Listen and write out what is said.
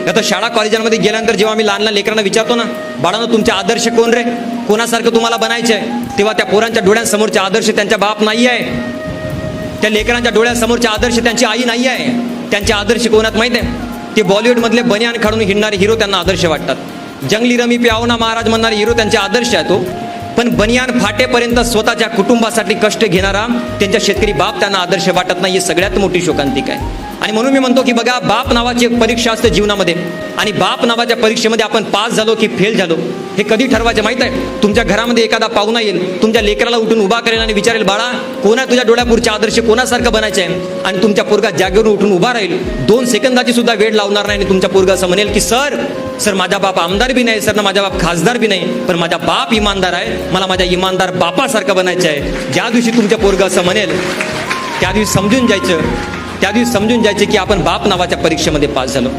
आता शाळा कॉलेजांमध्ये गेल्यानंतर जेव्हा आम्ही लहान लहान लेकरांना विचारतो ना, बाळांनो तुमचे आदर्श कोण रे, कोणासारखं तुम्हाला बनायचं आहे, तेव्हा त्या पोरांच्या डोळ्यांसमोरचे आदर्श त्यांच्या बाप नाही आहे, त्या लेकरांच्या डोळ्यासमोरचे आदर्श त्यांची आई नाही आहे. त्यांचे आदर्श कोणात माहिती आहे? ते बॉलिवूडमधले बनियान काढून हिंडणारे हिरो त्यांना आदर्श वाटतात. जंगली रमी पे आओ ना महाराज म्हणणारे हिरो त्यांचे आदर्श आहे तो. पण बनियान फाटेपर्यंत स्वतःच्या कुटुंबासाठी कष्ट घेणारा त्यांच्या शेतकरी बाप त्यांना आदर्श वाटत नाही. ही सगळ्यात मोठी शोकांतिक आहे. आणि म्हणून मी म्हणतो की बघा, बाप नावाची एक परीक्षा असते जीवनामध्ये, आणि बाप नावाच्या परीक्षेमध्ये आपण पास झालो की फेल झालो हे कधी ठरवायचं माहित आहे? तुमच्या घरामध्ये एखादा पाहुणा येईल, तुमच्या लेकराला उठून उभा करेल आणि विचारेल, बाळा कोणा तुझ्या डोळ्यापुढचे आदर्श कोणासारखं बनायचं आहे, आणि तुमच्या पोरगा जागेवरून उठून उभा राहील, 2 सेकंदाची सुद्धा वेळ लावणार नाही, आणि तुमच्या पोरगा असं म्हणेल की सर माझा बाप आमदार बी नाही, सर ना माझा बाप खासदार बी नाही, पण माझा बाप इमानदार आहे, मला माझ्या इमानदार बापासारखं बनायचं आहे. ज्या दिवशी तुमच्या पोरगा असं म्हणेल त्या दिवशी समजून जायचं की आपण बाप नावाच्या परीक्षेमध्ये पास झालो.